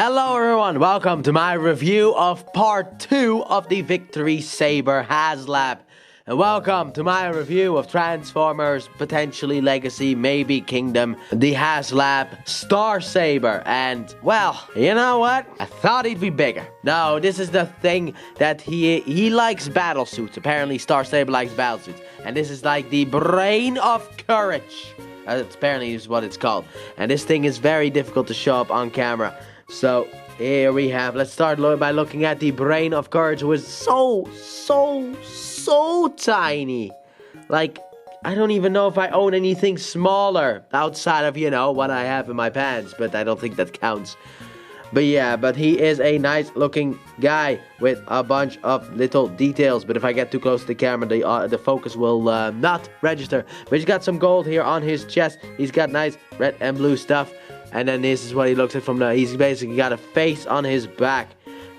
Hello everyone, welcome to my review of part 2 of the Victory Saber Haslab. And welcome to my review of Transformers, potentially Legacy, maybe Kingdom, the Haslab Star Saber. And, well, you know what? I thought he'd be bigger. No, this is the thing that he likes battle suits. Apparently Star Saber likes battle suits. And this is like the brain of courage. Apparently is what it's called. And this thing is very difficult to show up on camera. So, here we have, let's start by looking at the brain of courage, who is so tiny. Like, I don't even know if I own anything smaller outside of, you know, what I have in my pants, but I don't think that counts. But yeah, but he is a nice looking guy with a bunch of little details. But if I get too close to the camera, the focus will not register. But he's got some gold here on his chest. He's got nice red and blue stuff. And then this is what he looks like from the... He's basically got a face on his back.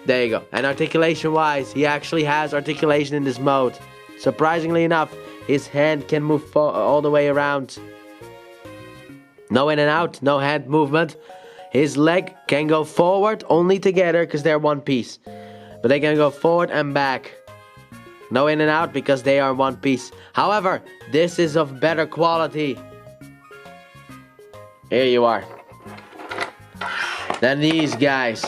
There you go. And articulation-wise, he actually has articulation in this mode. Surprisingly enough, his hand can move all the way around. No in and out, no hand movement. His leg can go forward only together because they're one piece. But they can go forward and back. No in and out because they are one piece. However, this is of better quality. Here you are. Than these guys.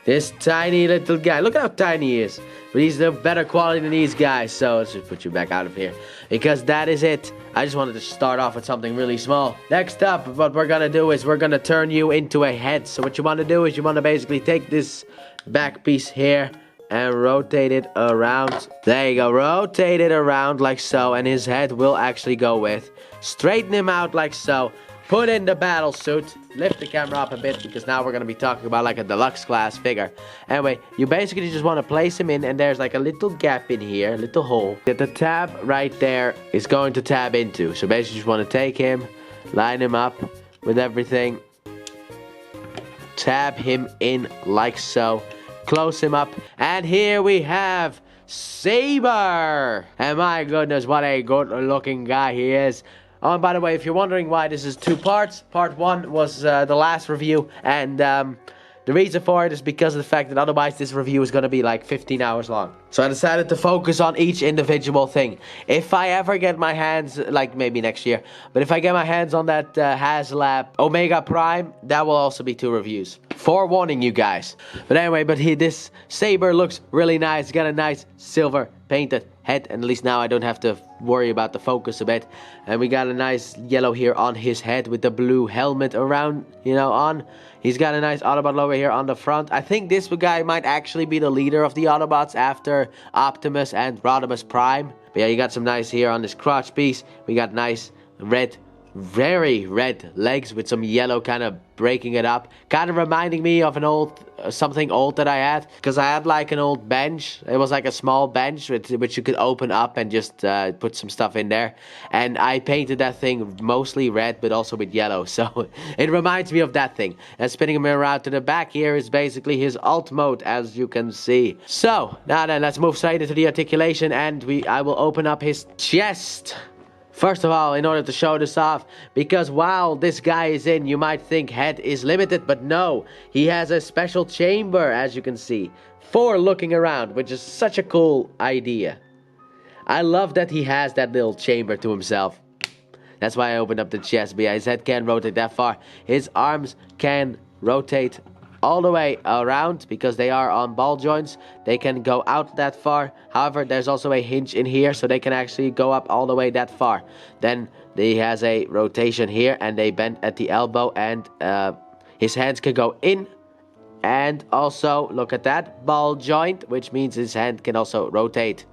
This tiny little guy. Look at how tiny he is. But he's of better quality than these guys. So let's just put you back out of here. Because that is it. I just wanted to start off with something really small. Next up, what we're going to do is we're going to turn you into a head. So what you want to do is you want to basically take this back piece here and rotate it around. There you go. Rotate it around like so. And his head will actually go with. Straighten him out like so. Put in the battle suit. Lift the camera up a bit because now we're going to be talking about like a deluxe class figure. Anyway, you basically just want to place him in and there's like a little gap in here, a little hole that the tab right there is going to tab into. So basically you just want to take him, line him up with everything, tab him in like so, close him up, and here we have Saber. And my goodness, what a good looking guy he is. Oh, and by the way, if you're wondering why this is two parts, part one was the last review, and the reason for it is because of the fact that otherwise this review is going to be like 15 hours long. So I decided to focus on each individual thing. If I ever get my hands, like maybe next year, but if I get my hands on that Haslab Omega Prime, that will also be 2 reviews. Forewarning you guys. But anyway, this Saber looks really nice. Got a nice silver painted head, and at least now I don't have to worry about the focus a bit. And we got a nice yellow here on his head with the blue helmet around, you know, on. He's got a nice Autobot logo here on the front. I think this guy might actually be the leader of the Autobots after Optimus and Rodimus Prime. But yeah, you got some nice here on this crotch piece. We got nice red, very red legs with some yellow kind of breaking it up. Kind of reminding me of an old, something old that I had. Because I had like an old bench. It was like a small bench which you could open up and just put some stuff in there. And I painted that thing mostly red but also with yellow. So it reminds me of that thing. And spinning him around to the back here is basically his alt mode, as you can see. So now then, let's move straight into the articulation and I will open up his chest. First of all, in order to show this off, because while this guy is in, you might think head is limited, but no. He has a special chamber, as you can see, for looking around, which is such a cool idea. I love that he has that little chamber to himself. That's why I opened up the chest, but yeah, his head can't rotate that far. His arms can rotate all the way around because they are on ball joints. They can go out that far. However, there's also a hinge in here so they can actually go up all the way that far. Then he has a rotation here and they bend at the elbow, and his hands can go in, and also look at that ball joint, which means his hand can also rotate.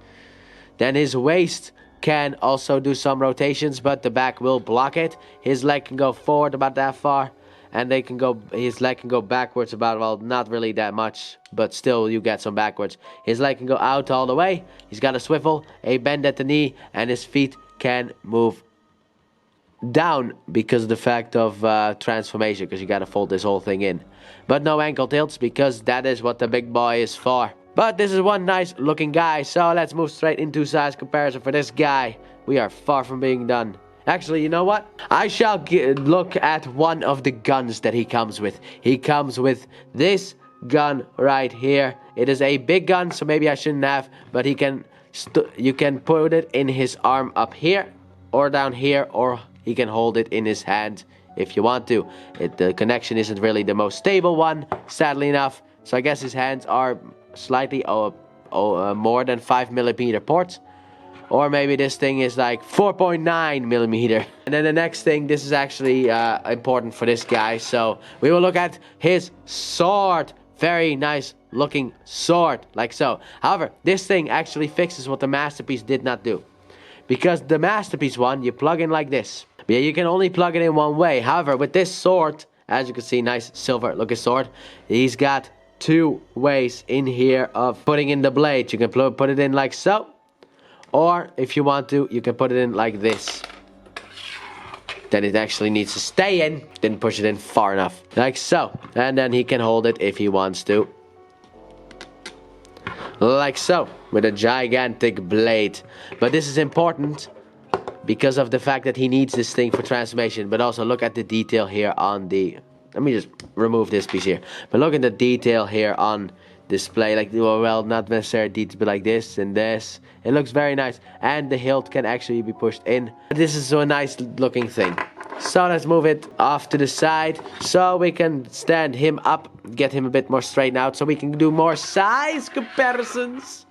Then his waist can also do some rotations, but the back will block it. His leg can go forward about that far. And his leg can go backwards about, well, not really that much, but still you get some backwards. His leg can go out all the way. He's got a swivel, a bend at the knee, and his feet can move down because of the fact of transformation, because you got to fold this whole thing in. But no ankle tilts because that is what the big boy is for. But this is one nice looking guy, so let's move straight into size comparison for this guy. We are far from being done. Actually, you know what? I shall look at one of the guns that he comes with. He comes with this gun right here. It is a big gun, so maybe I shouldn't have, but he can you can put it in his arm up here or down here, or he can hold it in his hand if you want to. The connection isn't really the most stable one, sadly enough, so I guess his hands are slightly more than 5mm ports. Or maybe this thing is like 4.9mm. And then the next thing, this is actually important for this guy. So we will look at his sword. Very nice looking sword, like so. However, this thing actually fixes what the Masterpiece did not do. Because the Masterpiece one, you plug in like this. But yeah, you can only plug it in one way. However, with this sword, as you can see, nice silver looking sword, he's got 2 ways in here of putting in the blade. You can put it in like so. Or, if you want to, you can put it in like this. Then it actually needs to stay in. Didn't push it in far enough. Like so. And then he can hold it if he wants to. Like so. With a gigantic blade. But this is important because of the fact that he needs this thing for transformation. But also look at the detail here on the... Let me just remove this piece here. But look at the detail here on display, like, well, not necessarily details, but like this and this. It looks very nice, and the hilt can actually be pushed in. This is a nice looking thing. So let's move it off to the side so we can stand him up, get him a bit more straightened out, so we can do more size comparisons.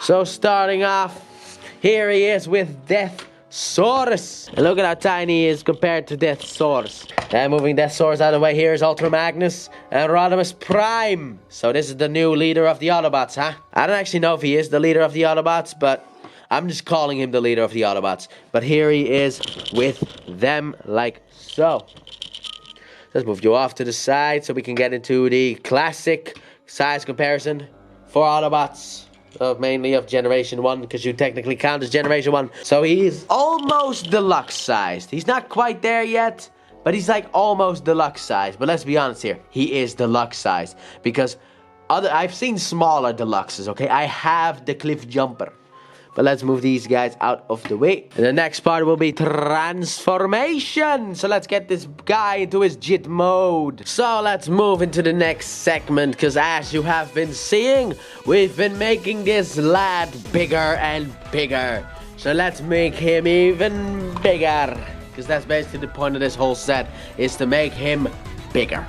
So starting off, here he is with Deathsaurus. And look at how tiny he is compared to Deathsaurus. And moving Deathsaurus out of the way, here is Ultra Magnus and Rodimus Prime. So this is the new leader of the Autobots, huh? I don't actually know if he is the leader of the Autobots, but I'm just calling him the leader of the Autobots. But here he is with them like so. Let's move you off to the side so we can get into the classic size comparison for Autobots. Mainly of Generation 1, because you technically count as Generation 1. So he's almost deluxe sized. He's not quite there yet, but he's like almost deluxe sized. But let's be honest here, he is deluxe sized. Because I've seen smaller deluxes, okay? I have the Cliff Jumper. But let's move these guys out of the way. And the next part will be transformation. So let's get this guy into his JIT mode. So let's move into the next segment. Because as you have been seeing, we've been making this lad bigger and bigger. So let's make him even bigger. Because that's basically the point of this whole set, is to make him bigger.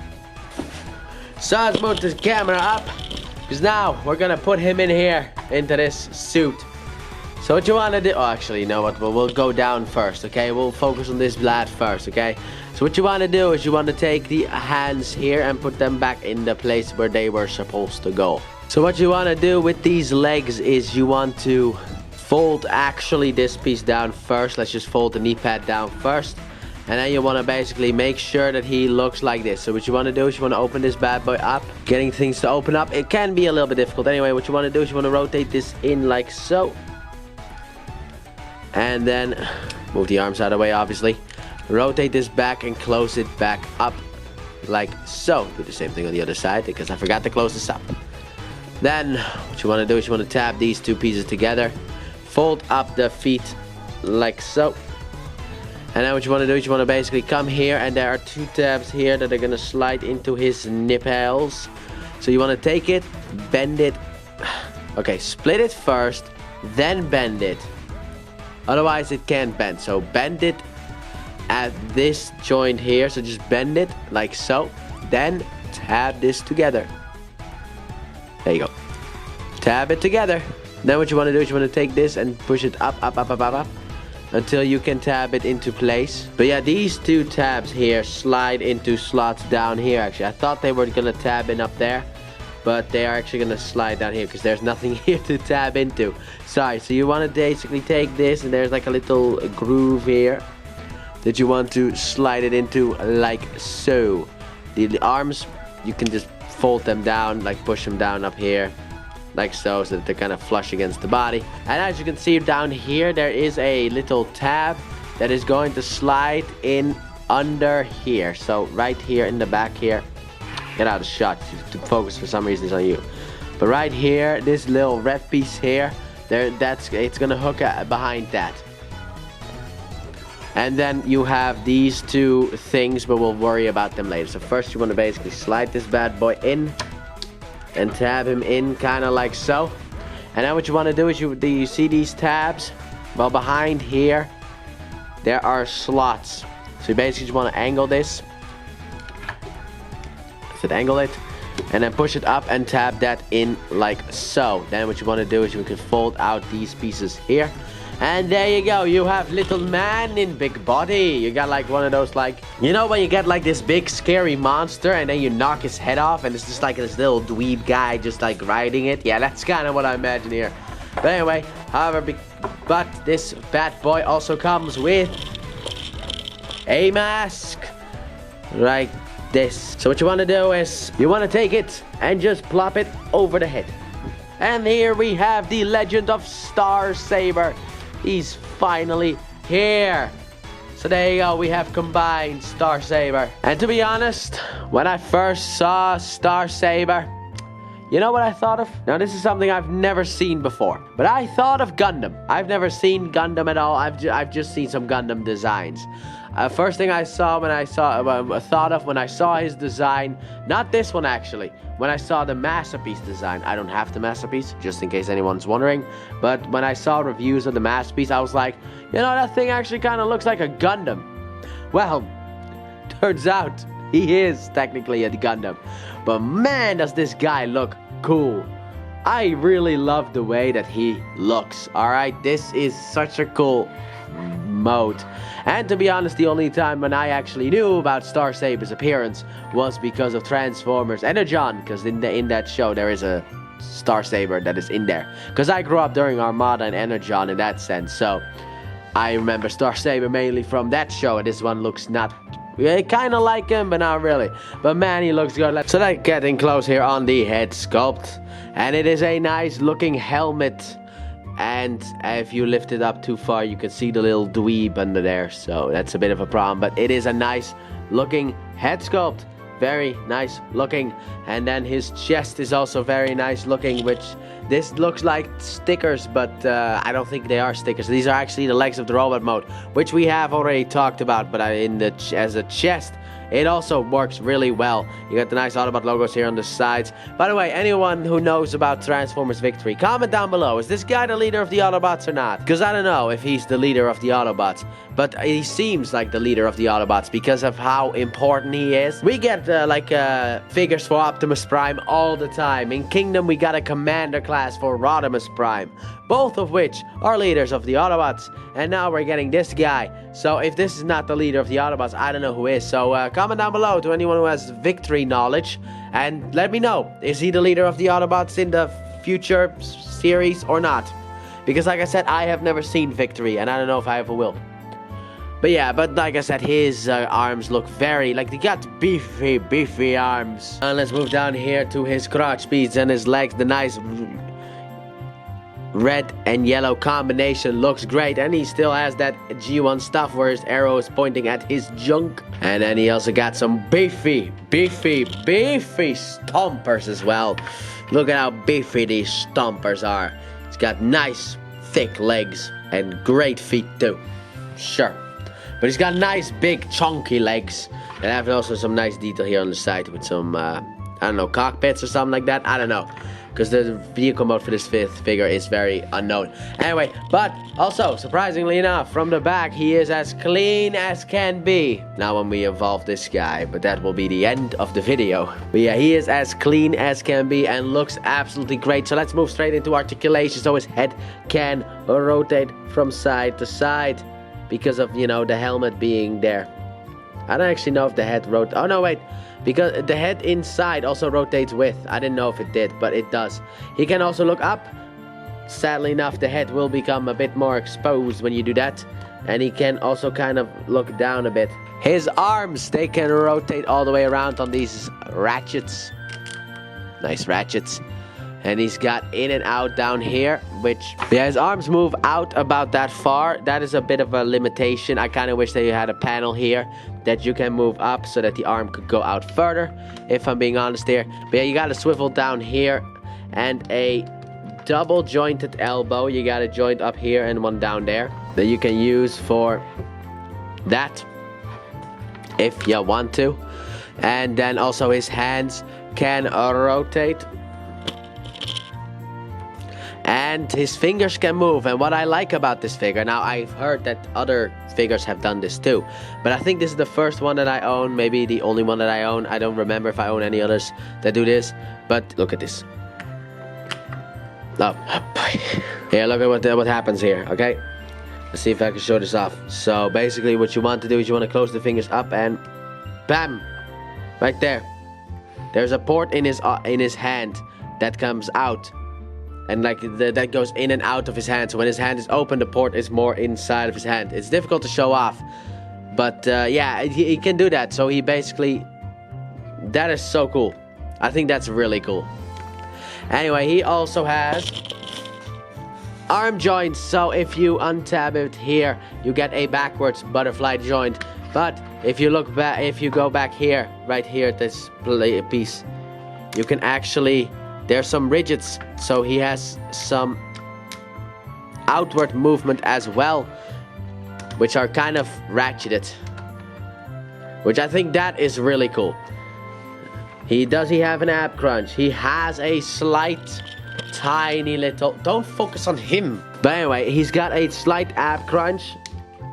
So let's move the camera up. Because now we're going to put him in here, into this suit. So what you want to do, oh actually you know what, we'll go down first, okay? We'll focus on this lad first, okay? So what you want to do is you want to take the hands here and put them back in the place where they were supposed to go. So what you want to do with these legs is you want to fold actually this piece down first. Let's just fold the knee pad down first. And then you want to basically make sure that he looks like this. So what you want to do is you want to open this bad boy up. Getting things to open up, it can be a little bit difficult. Anyway, what you want to do is you want to rotate this in like so. And then move the arms out of the way, obviously. Rotate this back and close it back up like so. Do the same thing on the other side because I forgot to close this up. Then what you want to do is you want to tab these 2 pieces together. Fold up the feet like so. And then what you want to do is you want to basically come here, and there are 2 tabs here that are going to slide into his nipples. So you want to take it, bend it. Okay, split it first, then bend it. Otherwise it can't bend. So bend it at this joint here. So just bend it like so. Then tab this together. There you go. Tab it together. Then what you want to do is you want to take this and push it up, up, up, up, up, up. Until you can tab it into place. But yeah, these 2 tabs here slide into slots down here actually. I thought they were going to tab in up there. But they are actually going to slide down here because there's nothing here to tab into. Sorry, so you want to basically take this, and there's like a little groove here that you want to slide it into like so. The arms, you can just fold them down, like push them down up here like so that they're kind of flush against the body. And as you can see down here, there is a little tab that is going to slide in under here. So right here in the back here. Get out of the shot to focus for some reason is on you. But right here, this little red piece here, it's gonna hook behind that. And then you have these two things, but we'll worry about them later. So first you want to basically slide this bad boy in and tab him in kind of like so. And then what you want to do is you see these tabs? Well, behind here there are slots. So you basically just want to angle this. Angle it and then push it up and tab that in like so. Then what you want to do is you can fold out these pieces here, and there you go. You have little man in big body. You got like one of those, like, you know when you get like this big scary monster and then you knock his head off and it's just like this little dweeb guy just like riding it. Yeah, that's kind of what I imagine here. But anyway, however, but this bad boy also comes with a mask like this. So what you want to do is you want to take it and just plop it over the head. And here we have the legend of Star Saber. He's finally here. So there you go, we have combined Star Saber. And to be honest, when I first saw Star Saber, you know what I thought of? Now this is something I've never seen before, but I thought of Gundam. I've never seen Gundam at all. I've just seen some Gundam designs. First thing I saw when I saw his design, not this one actually, when I saw the masterpiece design. I don't have the masterpiece, just in case anyone's wondering, but when I saw reviews of the masterpiece, I was like, you know, that thing actually kind of looks like a Gundam. Well, turns out he is technically a Gundam, but man, does this guy look cool. I really love the way that he looks. Alright, this is such a cool mode. And to be honest, the only time when I actually knew about Star Saber's appearance was because of Transformers Energon, because in that show there is a Star Saber that is in there. Because I grew up during Armada and Energon in that sense, so I remember Star Saber mainly from that show, and this one looks not kind of like him, but not really. But man, he looks good. So let's getting close here on the head sculpt, and it is a nice looking helmet. And if you lift it up too far, you can see the little dweeb under there, so that's a bit of a problem. But it is a nice looking head sculpt, very nice looking. And then his chest is also very nice looking, which this looks like stickers, but I don't think they are stickers. These are actually the legs of the robot mode, which we have already talked about. But as a chest, it also works really well. You got the nice Autobot logos here on the sides. By the way, anyone who knows about Transformers Victory, comment down below. Is this guy the leader of the Autobots or not? Because I don't know if he's the leader of the Autobots, but he seems like the leader of the Autobots because of how important he is. We get figures for Optimus Prime all the time. In Kingdom, we got a commander class for Rodimus Prime, both of which are leaders of the Autobots. And now we're getting this guy. So if this is not the leader of the Autobots, I don't know who is. So comment down below to anyone who has Victory knowledge and let me know, is he the leader of the Autobots in the future series or not? Because like I said, I have never seen Victory and I don't know if I ever will. But yeah, but like I said, his arms look very, like, they got beefy arms. And let's move down here to his crotch beads and his legs. The nice red and yellow combination looks great, and he still has that G1 stuff where his arrow is pointing at his junk. And then he also got some beefy stompers as well. Look at how beefy these stompers are. He's got nice thick legs and great feet too, sure, but he's got nice big chunky legs. And I have also some nice detail here on the side with some I don't know, cockpits or something like that. I don't know, because the vehicle mode for this fifth figure is very unknown. Anyway, but also, surprisingly enough, from the back, he is as clean as can be. Now when we evolve this guy, but that will be the end of the video. But yeah, he is as clean as can be and looks absolutely great. So let's move straight into articulation, so his head can rotate from side to side because of, you know, the helmet being there. I don't actually know if the head rotates. Oh no, wait. Because the head inside also rotates with. I didn't know if it did, but it does. He can also look up. Sadly enough, the head will become a bit more exposed when you do that. And he can also kind of look down a bit. His arms, they can rotate all the way around on these ratchets. Nice ratchets. And he's got in and out down here, which, yeah, his arms move out about that far. That is a bit of a limitation. I kind of wish that you had a panel here that you can move up so that the arm could go out further, if I'm being honest here. But yeah, you got a swivel down here and a double jointed elbow. You got a joint up here and one down there that you can use for that if you want to. And then also his hands can rotate. And his fingers can move. And what I like about this figure, now I've heard that other figures have done this too, but I think this is the first one that I own, maybe the only one that I own. I don't remember if I own any others that do this, but look at this. Oh, here, look at what happens here, okay? Let's see if I can show this off. So basically what you want to do is you want to close the fingers up and bam, right there. There's a port in his hand that comes out. And like that goes in and out of his hand. So when his hand is open, the port is more inside of his hand. It's difficult to show off, but yeah, he can do that. So he basically, that is so cool. I think that's really cool. Anyway, he also has arm joints. So if you untab it here, you get a backwards butterfly joint. But if you look back, if you go back here, right here, this piece, you can actually. There's some ridges, so he has some outward movement as well, which are kind of ratcheted, which I think that is really cool. He have an ab crunch. He has a slight, tiny little, don't focus on him. But anyway, he's got a slight ab crunch,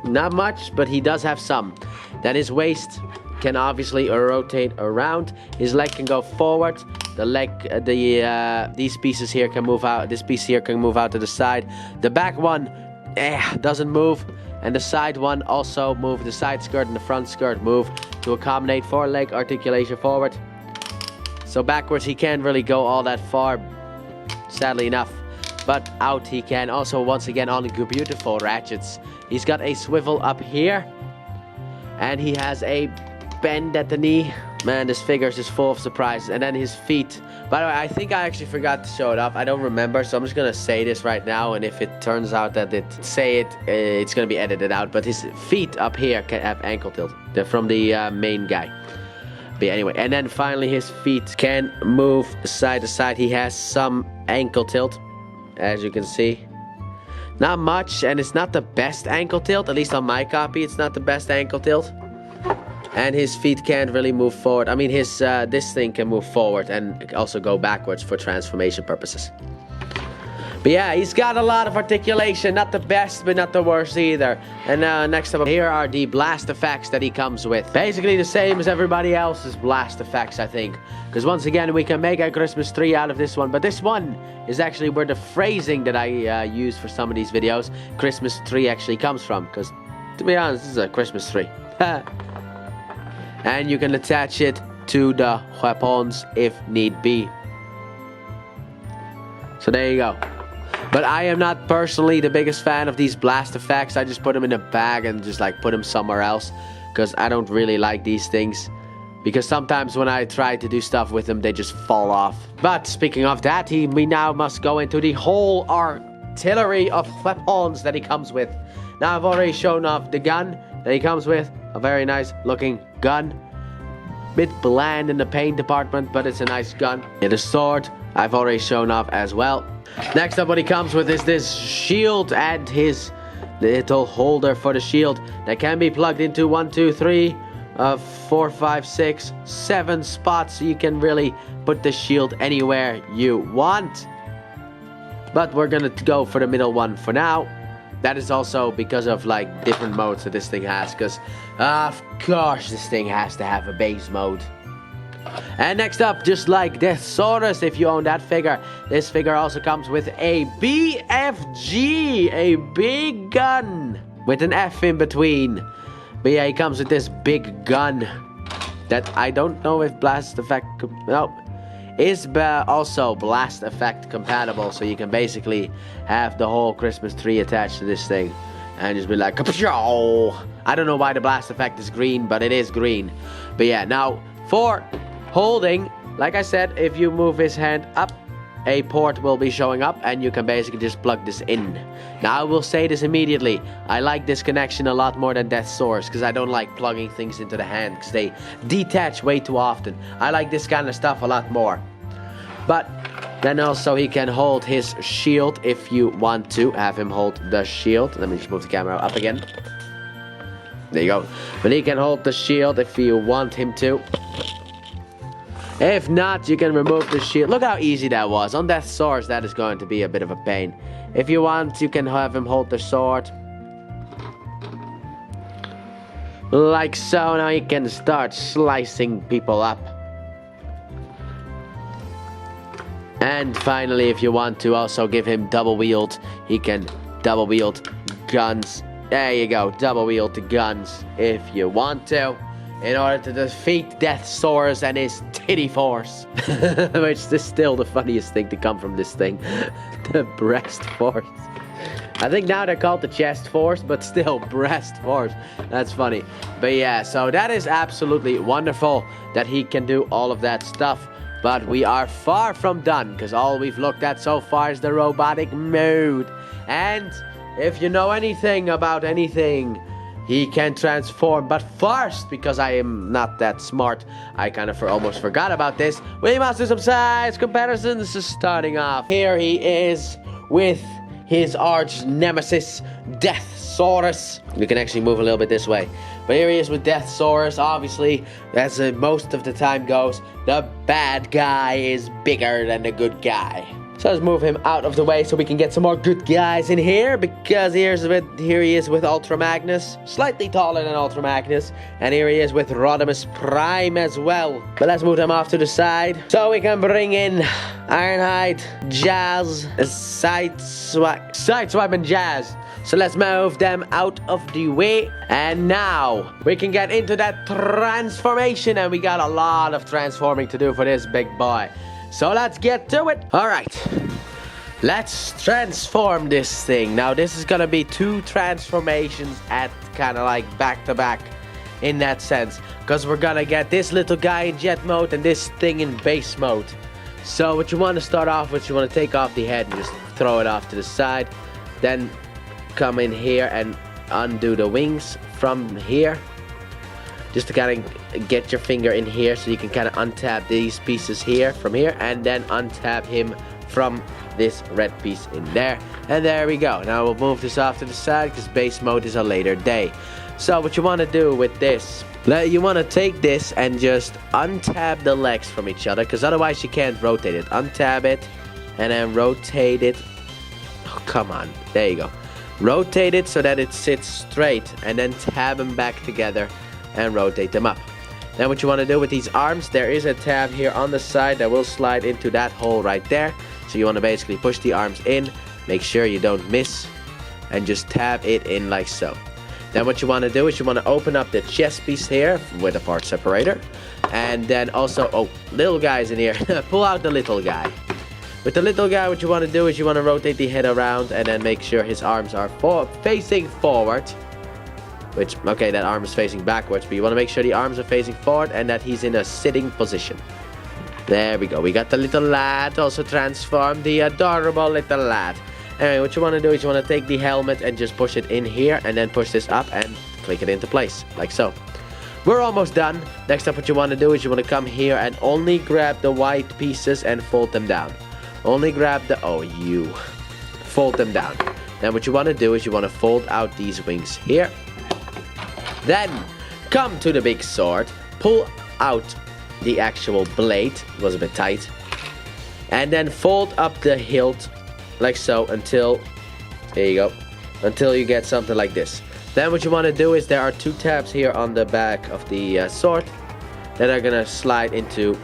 not much, but he does have some. Then his waist can obviously rotate around. His leg can go forward. The leg, these pieces here can move out. This piece here can move out to the side. The back one, doesn't move, and the side one also move. The side skirt and the front skirt move to accommodate for leg articulation forward. So backwards he can't really go all that far, sadly enough. But out he can. Also, once again, on the beautiful ratchets. He's got a swivel up here, and he has a bend at the knee. Man, this figure is just full of surprises. And then his feet. By the way, I think I actually forgot to show it off. I don't remember, so I'm just gonna say this right now. And if it turns out that it's gonna be edited out. But his feet up here can have ankle tilt. They're from the main guy. But anyway, and then finally his feet can move side to side. He has some ankle tilt, as you can see. Not much, and it's not the best ankle tilt. At least on my copy, it's not the best ankle tilt. And his feet can't really move forward. I mean, his this thing can move forward and also go backwards for transformation purposes. But yeah, he's got a lot of articulation. Not the best, but not the worst either. And next up, here are the blast effects that he comes with. Basically the same as everybody else's blast effects, I think. Because once again, we can make a Christmas tree out of this one. But this one is actually where the phrasing that I use for some of these videos, Christmas tree, actually comes from. Because, to be honest, this is a Christmas tree. And you can attach it to the weapons if need be. So there you go. But I am not personally the biggest fan of these blast effects. I just put them in a bag and just like put them somewhere else. Because I don't really like these things. Because sometimes when I try to do stuff with them, they just fall off. But speaking of that, we now must go into the whole artillery of weapons that he comes with. Now I've already shown off the gun that he comes with. A very nice looking gun. Bit bland in the paint department, but it's a nice gun. Yeah, the sword I've already shown off as well. Next up, what he comes with is this shield and his little holder for the shield that can be plugged into 1, 2, 3, 4, 5, 6, 7 spots. So you can really put the shield anywhere you want. But we're gonna go for the middle one for now. That is also because of like different modes that this thing has. Because of course this thing has to have a base mode. And next up, just like Thesaurus, if you own that figure, this figure also comes with a BFG, a big gun with an F in between. But yeah, he comes with this big gun that I don't know if blast effect, no, is also blast effect compatible. So you can basically have the whole Christmas tree attached to this thing and just be like, kapow! I don't know why the blast effect is green, but it is green. But yeah, now for holding, like I said, if you move his hand up, a port will be showing up and you can basically just plug this in. Now I will say this immediately, I like this connection a lot more than Death's Source because I don't like plugging things into the hand because they detach way too often. I like this kind of stuff a lot more. But then also he can hold his shield if you want to have him hold the shield. Let me just move the camera up again. There you go. But he can hold the shield if you want him to. If not, you can remove the shield. Look how easy that was. On Death Swords, that is going to be a bit of a pain. If you want, you can have him hold the sword. Like so. Now he can start slicing people up. And finally, if you want to also give him double wield, he can double wield guns. There you go, double wield the guns if you want to, in order to defeat Death Swords and his titty force. Which is still the funniest thing to come from this thing. The breast force. I think now they're called the chest force, but still breast force. That's funny. But yeah, so that is absolutely wonderful that he can do all of that stuff. But we are far from done, because all we've looked at so far is the robotic mode. And if you know anything about anything, he can transform. But first, because I am not that smart, I kind of almost forgot about this. We must do some size comparisons. Starting off, here he is with his arch nemesis, Deathsaurus. You can actually move a little bit this way. But here he is with Deathsaurus. Obviously, as most of the time goes, the bad guy is bigger than the good guy. So let's move him out of the way so we can get some more good guys in here. Because here he is with Ultra Magnus, slightly taller than Ultra Magnus. And here he is with Rodimus Prime as well. But let's move them off to the side so we can bring in Ironhide, Jazz, Sideswipe and Jazz. So let's move them out of the way. And now we can get into that transformation. And we got a lot of transforming to do for this big boy. So let's get to it. Alright. Let's transform this thing. Now this is gonna be 2 transformations at kind of like back to back. In that sense. Because we're gonna get this little guy in jet mode and this thing in base mode. So what you want to start off with, you want to take off the head and just throw it off to the side. Then come in here and undo the wings from here, just to kind of get your finger in here so you can kind of untap these pieces here from here, and then untap him from this red piece in there. And there we go. Now we'll move this off to the side because base mode is a later day. So what you want to do with this, you want to take this and just untap the legs from each other, because otherwise you can't rotate it. Untap it and then rotate it. Oh, come on, there you go. Rotate it so that it sits straight, and then tab them back together and rotate them up. Then what you want to do with these arms, there is a tab here on the side that will slide into that hole right there. So you want to basically push the arms in, make sure you don't miss, and just tab it in like so. Then what you want to do is you want to open up the chest piece here with a part separator. And then also, oh, little guy's in here. Pull out the little guy. With the little guy, what you want to do is you want to rotate the head around and then make sure his arms are facing forward. Which, okay, that arm is facing backwards, but you want to make sure the arms are facing forward and that he's in a sitting position. There we go. We got the little lad also transformed, the adorable little lad. Anyway, what you want to do is you want to take the helmet and just push it in here and then push this up and click it into place, like so. We're almost done. Next up, what you want to do is you want to come here and only grab the white pieces and fold them down. Only grab the, fold them down. Then what you want to do is you want to fold out these wings here. Then come to the big sword, pull out the actual blade, it was a bit tight, and then fold up the hilt like so until, there you go, until you get something like this. Then what you want to do is there are 2 tabs here on the back of the sword that are gonna slide into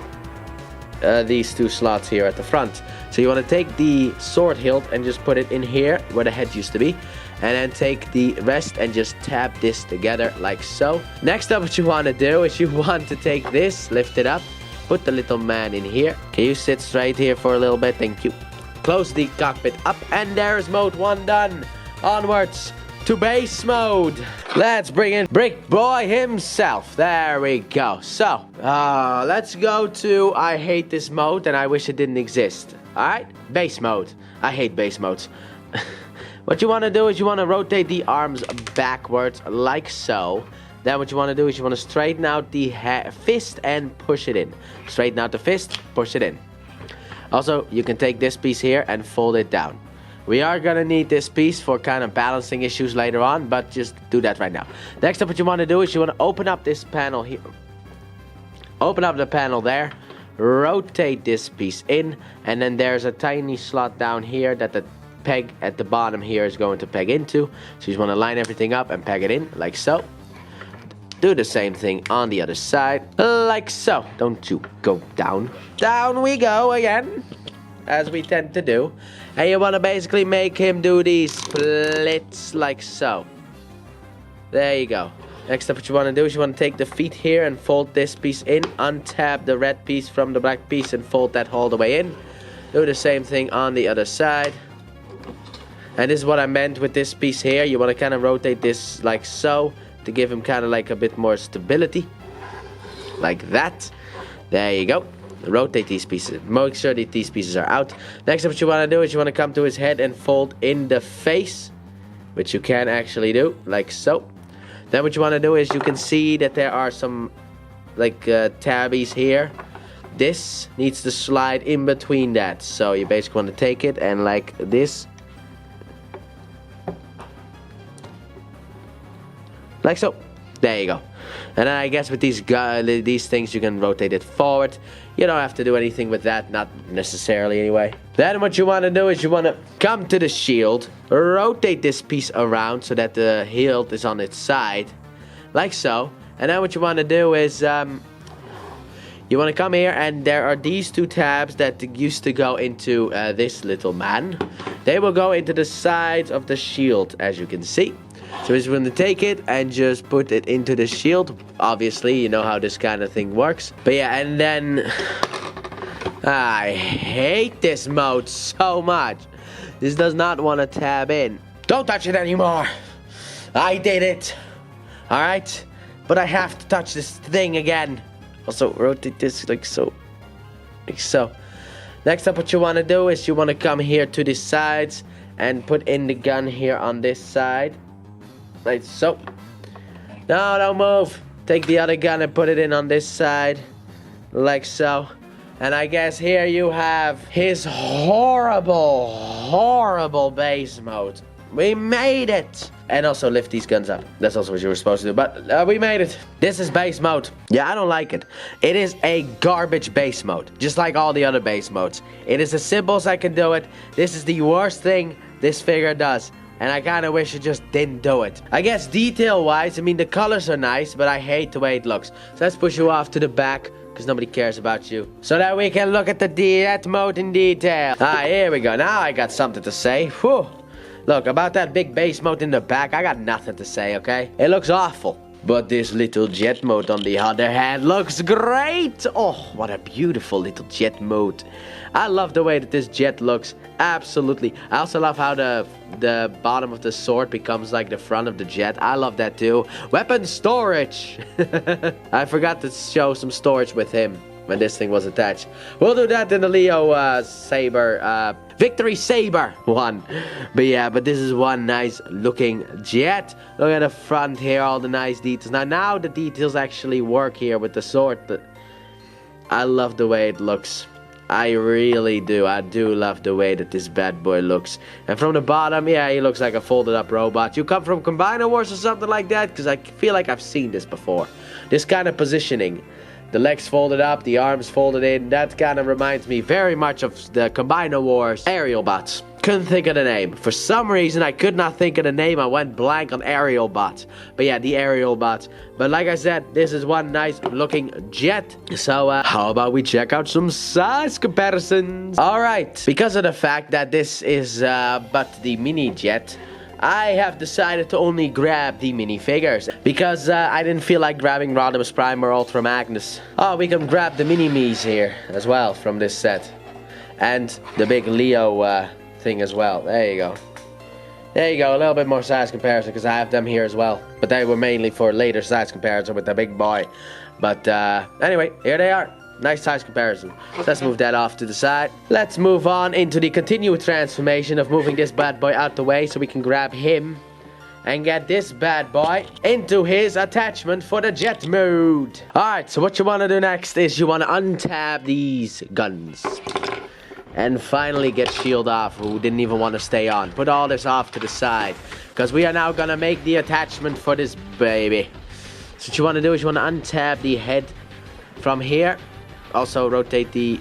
these 2 slots here at the front. So you want to take the sword hilt and just put it in here where the head used to be, and then take the rest and just tap this together like so. Next up, what you want to do is you want to take this, lift it up, put the little man in here. Can you sit straight here for a little bit? Thank you. Close the cockpit up, and there's mode 1 done. Onwards to base mode. Let's bring in Brick Boy himself. There we go. So, let's go to I hate this mode and I wish it didn't exist. Alright, base mode. I hate base modes. What you want to do is you want to rotate the arms backwards like so. Then what you want to do is you want to straighten out the fist and push it in. Straighten out the fist, push it in. Also, you can take this piece here and fold it down. We are gonna need this piece for kind of balancing issues later on, but just do that right now. Next up, what you want to do is you want to open up this panel here. Open up the panel there. Rotate this piece in, and then there's a tiny slot down here that the peg at the bottom here is going to peg into. So you just want to line everything up and peg it in, like so. Do the same thing on the other side, like so. Don't you go down. Down we go again, as we tend to do. And you want to basically make him do these splits like so. There you go. Next up, what you want to do is you want to take the feet here and fold this piece in. Untap the red piece from the black piece and fold that all the way in. Do the same thing on the other side. And this is what I meant with this piece here. You want to kind of rotate this like so to give him kind of like a bit more stability. Like that. There you go. Rotate these pieces. Make sure that these pieces are out. Next up, what you want to do is you want to come to his head and fold in the face, which you can actually do like so. Then what you want to do is you can see that there are some like tabbies here. This needs to slide in between that. So you basically want to take it and like this. Like so. There you go. And then I guess with these things you can rotate it forward. You don't have to do anything with that, not necessarily anyway. Then what you want to do is you want to come to the shield, rotate this piece around so that the hilt is on its side, like so. And then what you want to do is you want to come here, and there are these two tabs that used to go into this little man. They will go into the sides of the shield, as you can see. So we're just going to take it and just put it into the shield. Obviously, you know how this kind of thing works. But yeah, and then I hate this mode so much. This does not want to tab in. Don't touch it anymore. I did it. Alright? But I have to touch this thing again. Also, rotate this like so. Like so. Next up, what you want to do is you want to come here to the sides and put in the gun here on this side. Like so. No, don't move. Take the other gun and put it in on this side. Like so. And I guess here you have his horrible, horrible base mode. We made it. And also lift these guns up. That's also what you were supposed to do. But we made it. This is base mode. Yeah, I don't like it. It is a garbage base mode. Just like all the other base modes. It is as simple as I can do it. This is the worst thing this figure does. And I kind of wish it just didn't do it. I guess detail-wise, I mean, the colors are nice, but I hate the way it looks. So let's push you off to the back, because nobody cares about you. So that we can look at that mode in detail. Ah, here we go. Now I got something to say. Whew. Look, about that big base mode in the back, I got nothing to say, okay? It looks awful. But this little jet mode, on the other hand, looks great. Oh, what a beautiful little jet mode. I love the way that this jet looks. Absolutely. I also love how the bottom of the sword becomes like the front of the jet. I love that too. Weapon storage. I forgot to show some storage with him when this thing was attached. We'll do that in the Leo Saber, Victory Saber one. But yeah, but this is one nice looking jet. Look at the front here, all the nice details. Now the details actually work here with the sword, but I love the way it looks. I really do. I do love the way that this bad boy looks. And from the bottom, yeah, he looks like a folded up robot. You come from Combiner Wars or something like that? Because I feel like I've seen this before. This kind of positioning. The legs folded up, the arms folded in. That kind of reminds me very much of the Combiner Wars aerial bots. Couldn't think of the name. For some reason, I could not think of the name. I went blank on aerial bots. But yeah, the aerial bots. But like I said, this is one nice looking jet. So how about we check out some size comparisons? Alright, because of the fact that this is but the mini jet, I have decided to only grab the minifigures because I didn't feel like grabbing Rodimus Prime or Ultra Magnus. Oh, we can grab the mini-me's here as well from this set. And the big Leo thing as well. There you go. There you go, a little bit more size comparison because I have them here as well. But they were mainly for later size comparison with the big boy. But anyway, here they are. Nice size comparison. Let's move that off to the side. Let's move on into the continued transformation of moving this bad boy out the way so we can grab him and get this bad boy into his attachment for the jet mode. Alright, so what you want to do next is you want to untab these guns. And finally get shield off, who didn't even want to stay on. Put all this off to the side, because we are now going to make the attachment for this baby. So what you want to do is you want to untab the head from here. Also rotate the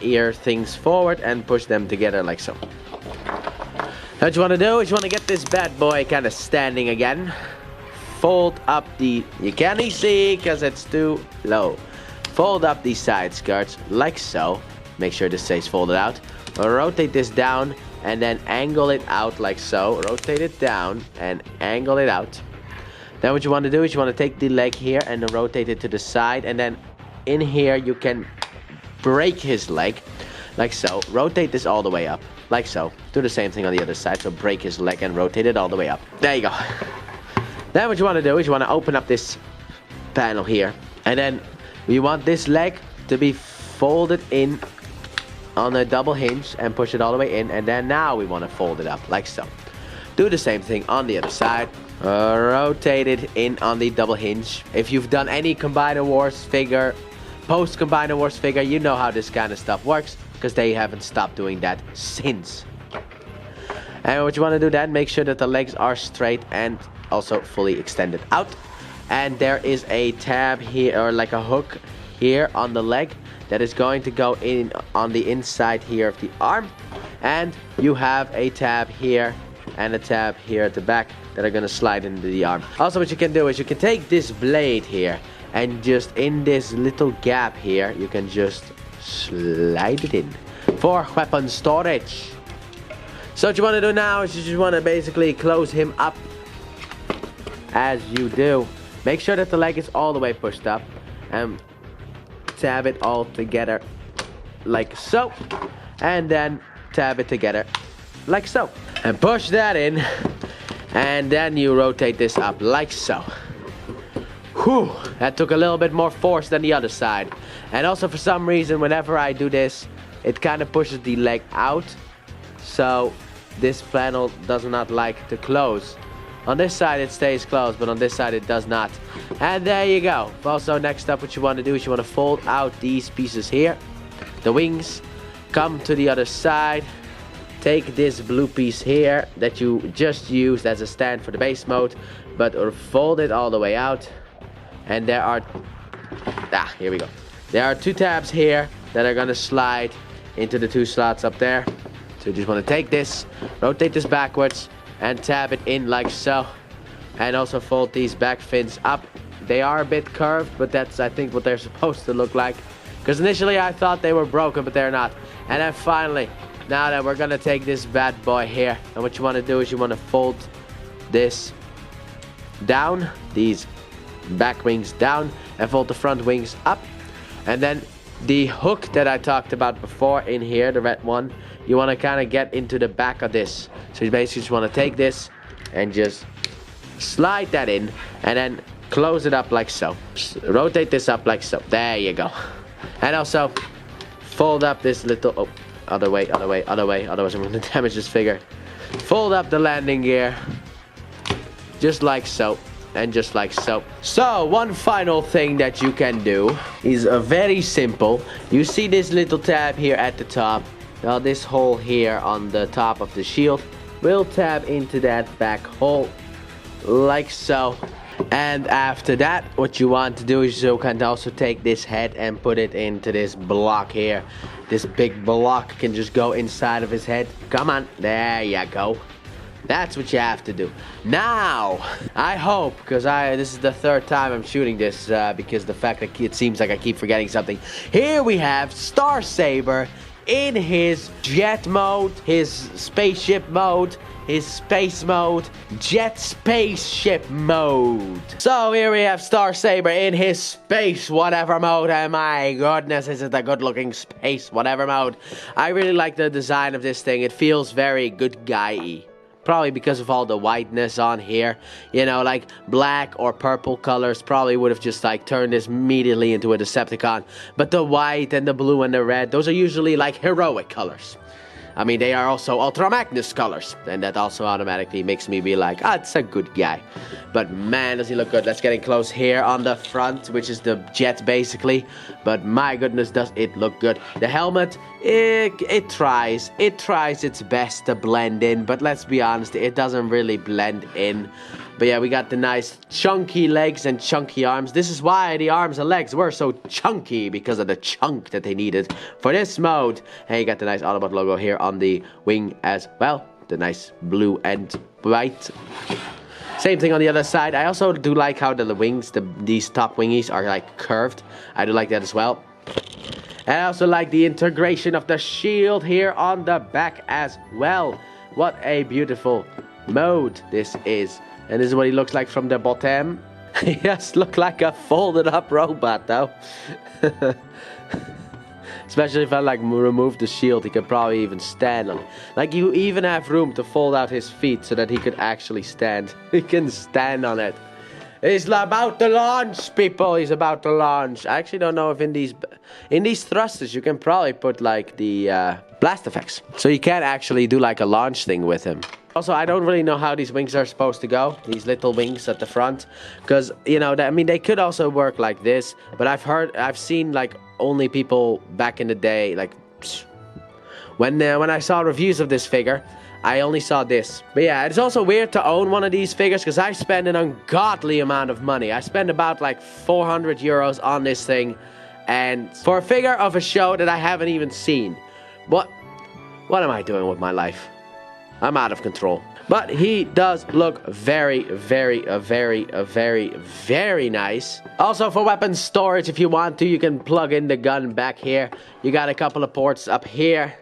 ear things forward and push them together like so. What you want to do is you want to get this bad boy kind of standing again. Fold up the... You can't see because it's too low. Fold up the side skirts like so. Make sure this stays folded out. Rotate this down and then angle it out like so. Rotate it down and angle it out. Then what you want to do is you want to take the leg here and then rotate it to the side. And then in here you can break his leg like so. Rotate this all the way up like so. Do the same thing on the other side. So break his leg and rotate it all the way up. There you go. Then what you want to do is you want to open up this panel here. And then you want this leg to be folded in on a double hinge and push it all the way in. And then now we want to fold it up like so. Do the same thing on the other side. Rotate it in on the double hinge. If you've done any Combiner Wars figure, post Combiner Wars figure, you know how this kind of stuff works, because they haven't stopped doing that since. And what you want to do then, make sure that the legs are straight and also fully extended out. And there is a tab here, or like a hook here on the leg, that is going to go in on the inside here of the arm. And you have a tab here and a tab here at the back that are going to slide into the arm. Also what you can do is you can take this blade here and just in this little gap here you can just slide it in for weapon storage. So what you want to do now is you just want to basically close him up as you do. Make sure that the leg is all the way pushed up and tab it all together like so, and then tab it together like so, and push that in, and then you rotate this up like so. Whew, that took a little bit more force than the other side. And also for some reason whenever I do this, it kind of pushes the leg out, so this panel does not like to close. On this side it stays closed, but on this side it does not. And there you go. Also next up what you want to do is you want to fold out these pieces here. The wings. Come to the other side. Take this blue piece here that you just used as a stand for the base mode, but fold it all the way out. And there are... here we go. There are two tabs here that are going to slide into the two slots up there. So you just want to take this, rotate this backwards, and tab it in like so. And also fold these back fins up. They are a bit curved, but that's I think what they're supposed to look like, because initially I thought they were broken, but they're not. And then finally, now that we're gonna take this bad boy here, and what you want to do is you want to fold this down, these back wings down, and fold the front wings up. And then the hook that I talked about before in here, the red one, you want to kind of get into the back of this. So you basically just want to take this and just slide that in and then close it up like so. Just rotate this up like so. There you go. And also fold up this little... other way, otherwise I'm going to damage this figure. Fold up the landing gear just like so, and just like so. So one final thing that you can do is very simple. You see this little tab here at the top. Now this hole here on the top of the shield will tab into that back hole like so. And after that, what you want to do is you can also take this head and put it into this block here. This big block can just go inside of his head. Come on, there you go. That's what you have to do. Now, I hope, because this is the third time I'm shooting this, because the fact that it seems like I keep forgetting something. Here we have Star Saber in his jet mode, his spaceship mode, his space mode, jet spaceship mode. So here we have Star Saber in his space whatever mode, and my goodness, is it a good looking space whatever mode. I really like the design of this thing. It feels very good guy-y. Probably because of all the whiteness on here. You know, like black or purple colors probably would have just like turned this immediately into a Decepticon. But the white and the blue and the red, those are usually like heroic colors. I mean, they are also Ultra Magnus colors, and that also automatically makes me be like, ah, it's a good guy. But man, does he look good. Let's get in close here on the front, which is the jet basically. But my goodness, does it look good. The helmet, it tries its best to blend in, but let's be honest, it doesn't really blend in. But yeah, we got the nice chunky legs and chunky arms. This is why the arms and legs were so chunky, because of the chunk that they needed for this mode. And you got the nice Autobot logo here on the wing as well. The nice blue and white. Same thing on the other side. I also do like how the wings, these top wingies are like curved. I do like that as well. And I also like the integration of the shield here on the back as well. What a beautiful mode this is. And this is what he looks like from the bottom. He just looks like a folded up robot though. Especially if I like remove the shield, he could probably even stand on it. Like you even have room to fold out his feet so that he could actually stand. He can stand on it. He's about to launch, people. He's about to launch. I actually don't know if in these thrusters you can probably put like the blast effects. So you can actually do like a launch thing with him. Also, I don't really know how these wings are supposed to go. These little wings at the front. Because, you know, I mean, they could also work like this. But I've seen like only people back in the day, like when I saw reviews of this figure, I only saw this. But yeah, it's also weird to own one of these figures because I spend an ungodly amount of money. I spend about like 400 euros on this thing. And for a figure of a show that I haven't even seen. What am I doing with my life? I'm out of control. But he does look very, very, very nice. Also for weapon storage, if you want to, you can plug in the gun back here. You got a couple of ports up here.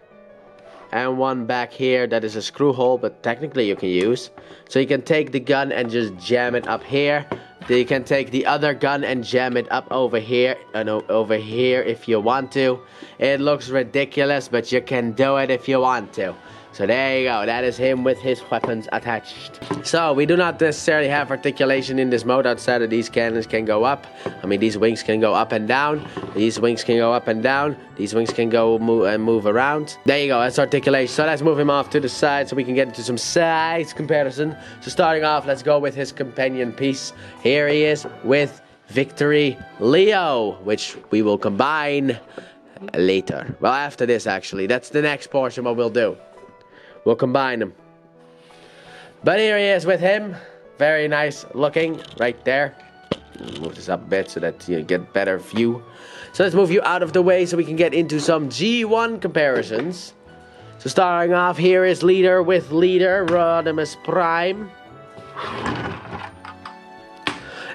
And one back here that is a screw hole, but technically you can use. So you can take the gun and just jam it up here. Then you can take the other gun and jam it up over here and over here if you want to. It looks ridiculous, but you can do it if you want to. So there you go, that is him with his weapons attached. So we do not necessarily have articulation in this mode outside of these cannons can go up. I mean, these wings can go up and down. These wings can go up and down. These wings can go move around. There you go, that's articulation. So let's move him off to the side so we can get into some size comparison. So starting off, let's go with his companion piece. Here he is with Victory Leo, which we will combine later. Well, after this actually, that's the next portion what we'll do. We'll combine them. But here he is with him. Very nice looking right there. Move this up a bit so that you get better view. So let's move you out of the way so we can get into some G1 comparisons. So starting off, here is Leader with Leader, Rodimus Prime.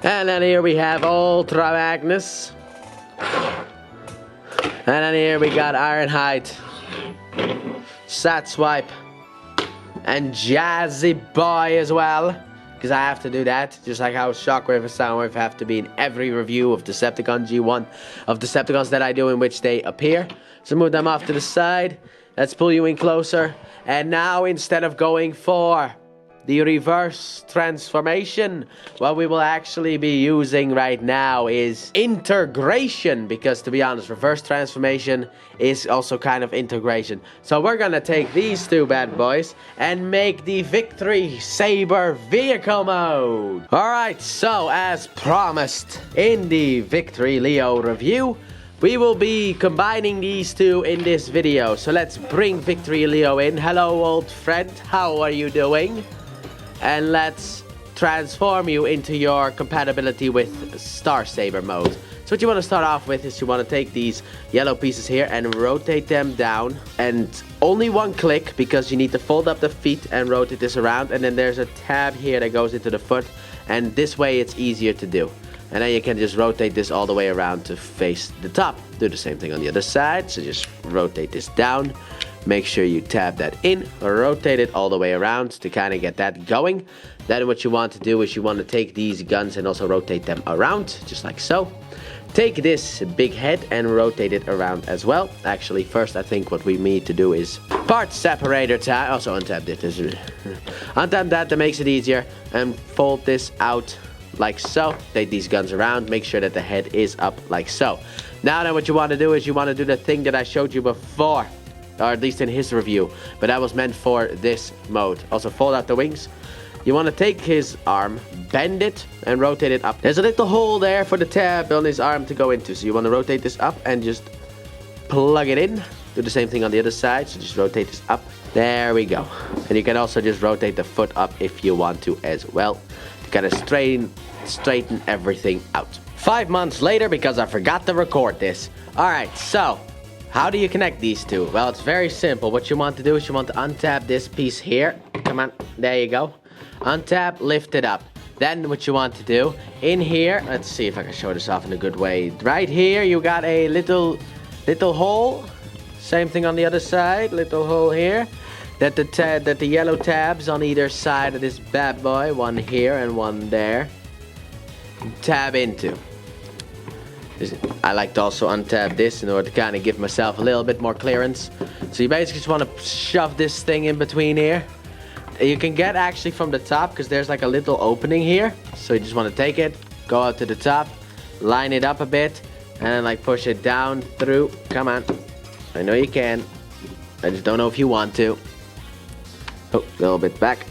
And then here we have Ultra Magnus. And then here we got Ironhide, Sat Swipe, and Jazzy Boy as well, because I have to do that, just like how Shockwave and Soundwave have to be in every review of Decepticon G1, of Decepticons that I do in which they appear. So move them off to the side, let's pull you in closer, and now instead of going for the reverse transformation, what we will actually be using right now is integration, because to be honest, reverse transformation is also kind of integration. So we're gonna take these two bad boys and make the Victory Saber vehicle mode. Alright, so as promised in the Victory Leo review, we will be combining these two in this video. So let's bring Victory Leo in. Hello old friend, how are you doing? And let's transform you into your compatibility with Star Saber mode. So what you want to start off with is you want to take these yellow pieces here and rotate them down. And only one click, because you need to fold up the feet and rotate this around. And then there's a tab here that goes into the foot. And this way it's easier to do. And then you can just rotate this all the way around to face the top. Do the same thing on the other side. So just rotate this down. Make sure you tab that in, rotate it all the way around to kind of get that going. Then what you want to do is you want to take these guns and also rotate them around, just like so. Take this big head and rotate it around as well. Actually, first I think what we need to do is part separator tab. Also untap it. Untap that makes it easier. And fold this out like so. Take these guns around. Make sure that the head is up like so. Now then what you want to do is you want to do the thing that I showed you before. or at least in his review. But that was meant for this mode. Also, fold out the wings. You want to take his arm, bend it, and rotate it up. There's a little hole there for the tab on his arm to go into. So you want to rotate this up and just plug it in. Do the same thing on the other side. So just rotate this up. There we go. And you can also just rotate the foot up if you want to as well. To kind of straighten everything out. 5 months later, because I forgot to record this. Alright, so how do you connect these two? Well, it's very simple. What you want to do is you want to untap this piece here. Come on, there you go. Untap, lift it up. Then what you want to do, in here, let's see if I can show this off in a good way. Right here, you got a little hole. Same thing on the other side, little hole here. That the yellow tabs on either side of this bad boy, one here and one there, tab into. I like to also untab this in order to kind of give myself a little bit more clearance. So you basically just want to shove this thing in between here. You can get actually from the top because there's like a little opening here. So you just want to take it, go out to the top, line it up a bit, and then like push it down through. Come on. I know you can. I just don't know if you want to. Oh, a little bit back.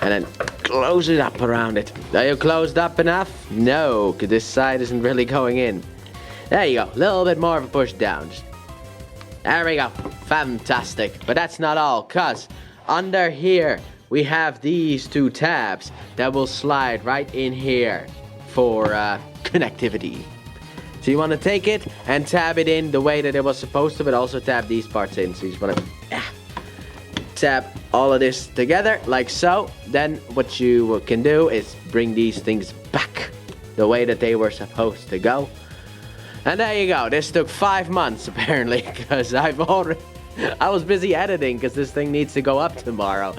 And then close it up around it. Are you closed up enough? No, because this side isn't really going in. There you go. A little bit more of a push down. There we go. Fantastic. But that's not all, because under here we have these two tabs that will slide right in here for connectivity. So you want to take it and tab it in the way that it was supposed to, but also tab these parts in. So you just want to tab all of this together like so. Then what you can do is bring these things back the way that they were supposed to go. And there you go. This took 5 months apparently, because I was busy editing because this thing needs to go up tomorrow.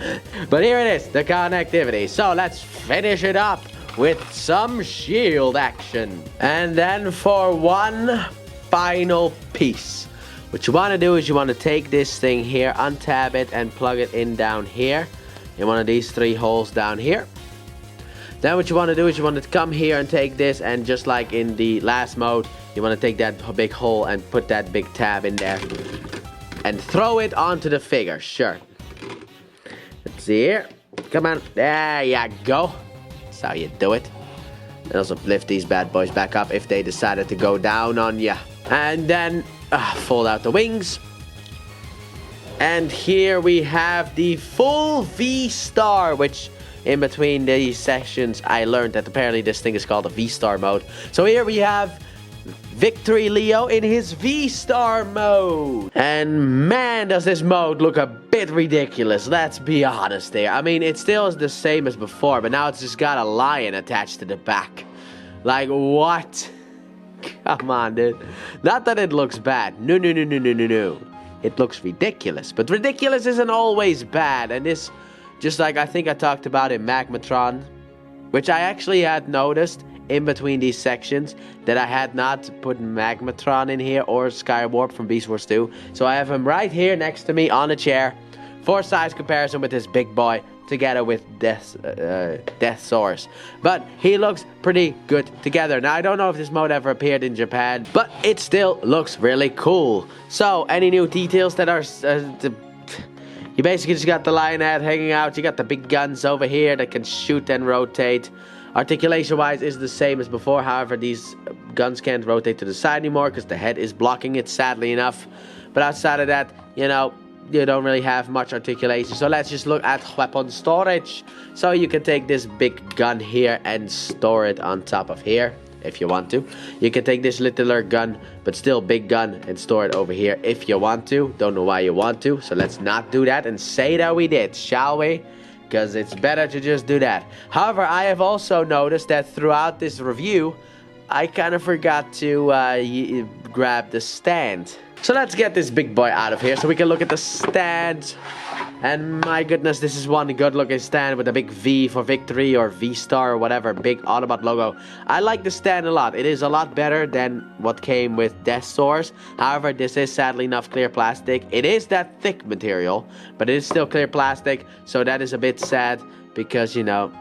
But here it is, the connectivity. So let's finish it up with some shield action. And then for one final piece, what you want to do is you want to take this thing here, untab it, and plug it in down here in one of these 3 holes down here. Then what you want to do is you want to come here and take this, and just like in the last mode, you want to take that big hole and put that big tab in there and throw it onto the figure. Sure. Let's see here. Come on. There you go. That's how you do it. And also lift these bad boys back up if they decided to go down on you. And then fold out the wings. And here we have the full V-Star, which in between these sessions I learned that apparently this thing is called a V-Star mode. So here we have Victory Leo in his V-Star mode. And man, does this mode look a bit ridiculous. Let's be honest there. I mean, it still is the same as before, but now it's just got a lion attached to the back. Like, what? Come on, dude. Not that it looks bad. No. It looks ridiculous. But ridiculous isn't always bad. And this, just like I think I talked about in Magmatron, which I actually had noticed in between these sections that I had not put Magmatron in here or Skywarp from Beast Wars 2. So I have him right here next to me on a chair for size comparison with this big boy together with Death Source. But he looks pretty good together. Now I don't know if this mode ever appeared in Japan, but it still looks really cool. So any new details that are you basically just got the lion head hanging out. You got the big guns over here that can shoot and rotate. Articulation wise is the same as before. However, these guns can't rotate to the side anymore because the head is blocking it, sadly enough. But outside of that, you know, you don't really have much articulation. So let's just look at weapon storage. So you can take this big gun here and store it on top of here if you want to. You can take this littler gun but still big gun and store it over here if you want to. Don't know why you want to, so let's not do that and say that we did, shall we? Because it's better to just do that. However, I have also noticed that throughout this review I kind of forgot to grab the stand. So let's get this big boy out of here so we can look at the stand. And my goodness, this is one good looking stand with a big V for victory or V-Star or whatever, big Autobot logo. I like the stand a lot. It is a lot better than what came with Death Source. However, this is sadly enough clear plastic. It is that thick material, but it is still clear plastic. So that is a bit sad because, you know,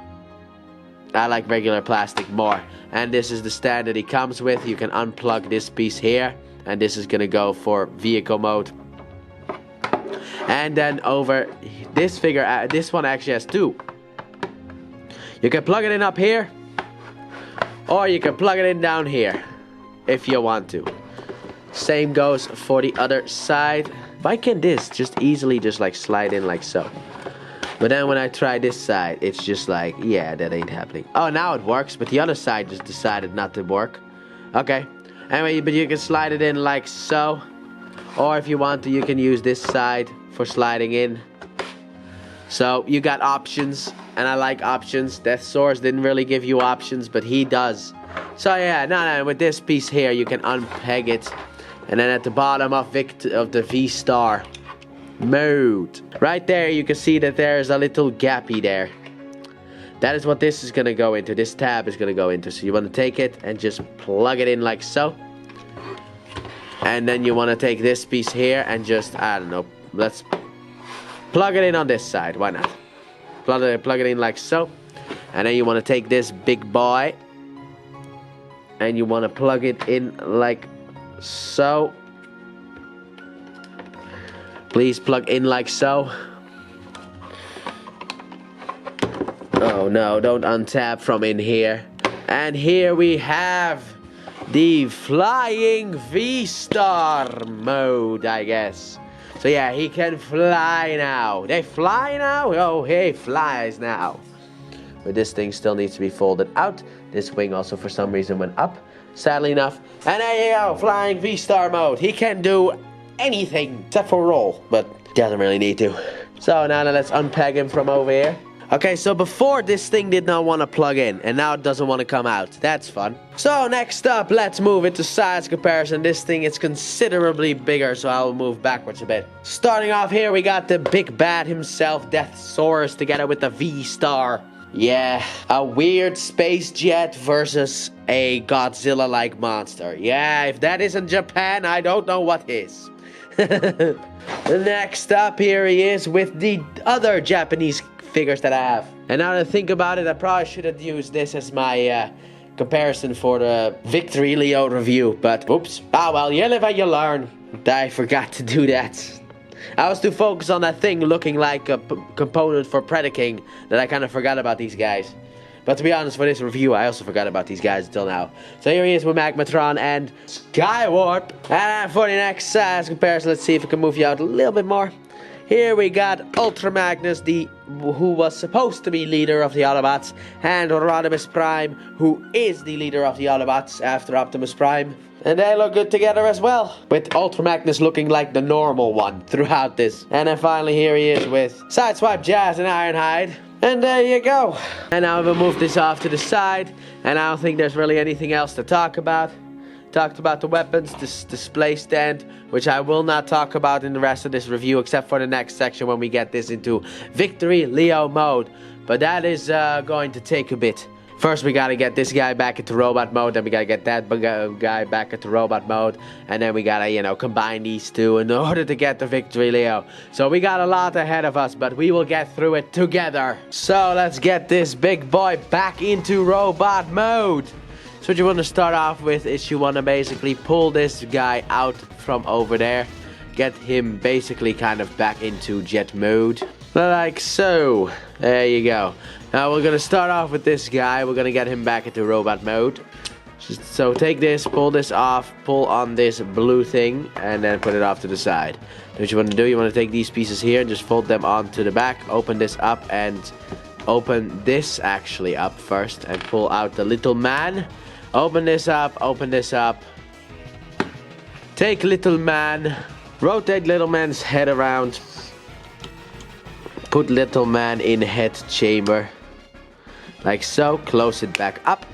I like regular plastic more. And this is the stand that he comes with. You can unplug this piece here and this is gonna go for vehicle mode. And then over this figure, this one actually has two. You can plug it in up here, or you can plug it in down here if you want to. Same goes for the other side. Why can't this just easily just like slide in like so? But then when I try this side, it's just like, yeah, that ain't happening. Oh, now it works, but the other side just decided not to work. Okay. Anyway, but you can slide it in like so. Or if you want to, you can use this side for sliding in. So you got options, and I like options. Death Source didn't really give you options, but he does. So yeah, no, with this piece here, you can unpeg it. And then at the bottom of the V-Star mode, right there, you can see that there's a little gappy there. That is what this is gonna go into. This tab is gonna go into. So you want to take it and just plug it in like so. And then you want to take this piece here and just, I don't know, let's plug it in on this side. Why not? Plug it in like so. And then you want to take this big boy and you want to plug it in like so. Please plug in like so. Oh no, don't untap from in here. And here we have the flying V-Star mode, I guess. So yeah, he can fly now. They fly now? Oh, he flies now. But this thing still needs to be folded out. This wing also for some reason went up, sadly enough. And there you go, flying V-Star mode. He can do anything except for roll, but doesn't really need to. So now let's unpeg him from over here. Okay, so before this thing did not want to plug in, and now it doesn't want to come out. That's fun. So next up, let's move it to size comparison. This thing is considerably bigger, so I'll move backwards a bit. Starting off here, we got the big bad himself, Death Source, together with the V-Star. Yeah, a weird space jet versus a Godzilla-like monster. Yeah, if that isn't Japan, I don't know what is. Next up, here he is with the other Japanese figures that I have. And now that I think about it, I probably should have used this as my comparison for the Victory Leo review, but oops. Ah well, you live and you learn. I forgot to do that. I was too focused on that thing looking like a component for Predaking that I kind of forgot about these guys. But to be honest, for this review, I also forgot about these guys until now. So here he is with Magmatron and Skywarp. And for the next size comparison, let's see if we can move you out a little bit more. Here we got Ultra Magnus, who was supposed to be leader of the Autobots, and Rodimus Prime, who is the leader of the Autobots after Optimus Prime. And they look good together as well, with Ultra Magnus looking like the normal one throughout this. And then finally here he is with Sideswipe, Jazz, and Ironhide. And there you go. And now we'll move this off to the side, and I don't think there's really anything else to talk about. Talked about the weapons, this display stand, which I will not talk about in the rest of this review, except for the next section when we get this into Victory Leo mode. But that is going to take a bit. First we gotta get this guy back into robot mode, then we gotta get that guy back into robot mode, and then we gotta, you know, combine these two in order to get the Victory Leo. So we got a lot ahead of us, but we will get through it together. So let's get this big boy back into robot mode. So what you want to start off with is you want to basically pull this guy out from over there. Get him basically kind of back into jet mode. Like so. There you go. Now we're going to start off with this guy. We're going to get him back into robot mode. So take this, pull this off, pull on this blue thing, and then put it off to the side. What you want to do, you want to take these pieces here and just fold them onto the back. Open this up and open this actually up first and pull out the little man. Open this up, take little man, rotate little man's head around, put little man in head chamber, like so, close it back up,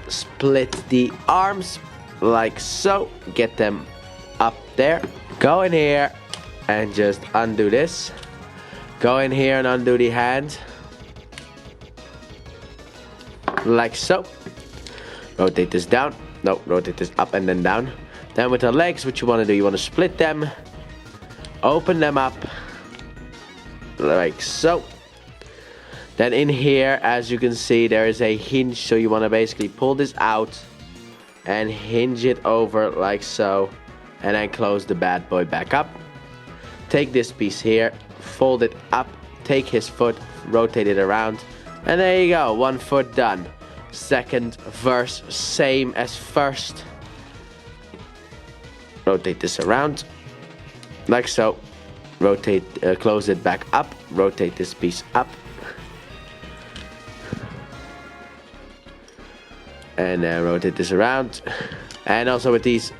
split the arms, like so, get them up there, go in here and just undo this, go in here and undo the hand, like so. Rotate this down. No, rotate this up and then down. Then with the legs, what you want to do, you want to split them. Open them up. Like so. Then in here, as you can see, there is a hinge. So you want to basically pull this out. and hinge it over like so, and then close the bad boy back up. Take this piece here, fold it up, take his foot, rotate it around, and there you go, one foot done. Second verse, same as first. Rotate this around, like so. Rotate, close it back up, rotate this piece up. And rotate this around. And also with these,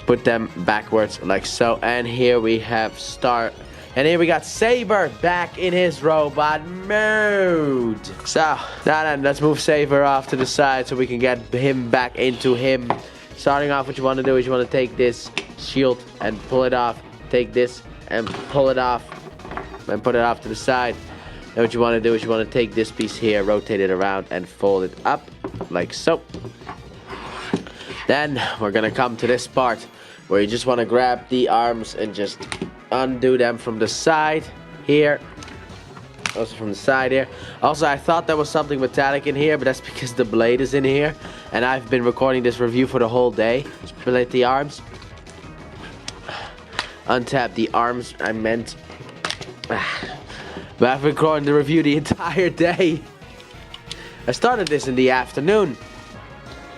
put them backwards like so. And here we have Star. And here we got Saber back in his robot mode. So, now then, let's move Saber off to the side so we can get him back into him. Starting off, what you want to do is you want to take this shield and pull it off. Take this and pull it off and put it off to the side. Then what you want to do is you want to take this piece here, rotate it around and fold it up like so. Then we're going to come to this part where you just want to grab the arms and just undo them from the side here. Also from the side here. Also, I thought there was something metallic in here, but that's because the blade is in here. And I've been recording this review for the whole day. Split the arms. Untap the arms, I meant. But I've been recording the review the entire day. I started this in the afternoon.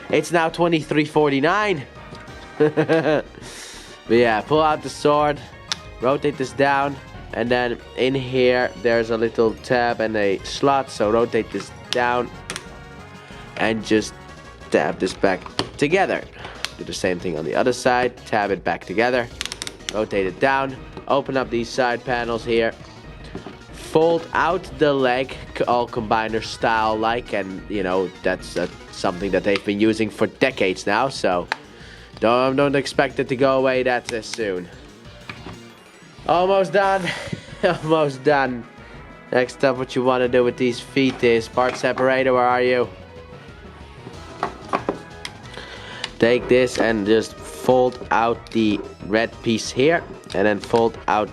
It's now 23:49. But yeah, pull out the sword. Rotate this down. And then in here, there's a little tab and a slot. So rotate this down. And just tab this back together. Do the same thing on the other side. Tab it back together. Rotate it down. Open up these side panels here. Fold out the leg, all combiner style like. And, you know, that's something that they've been using for decades now. So don't expect it to go away that soon. Almost done. Almost done. Next up, what you want to do with these feet is part separator. Where are you? Take this and just fold out the red piece here. And then fold out.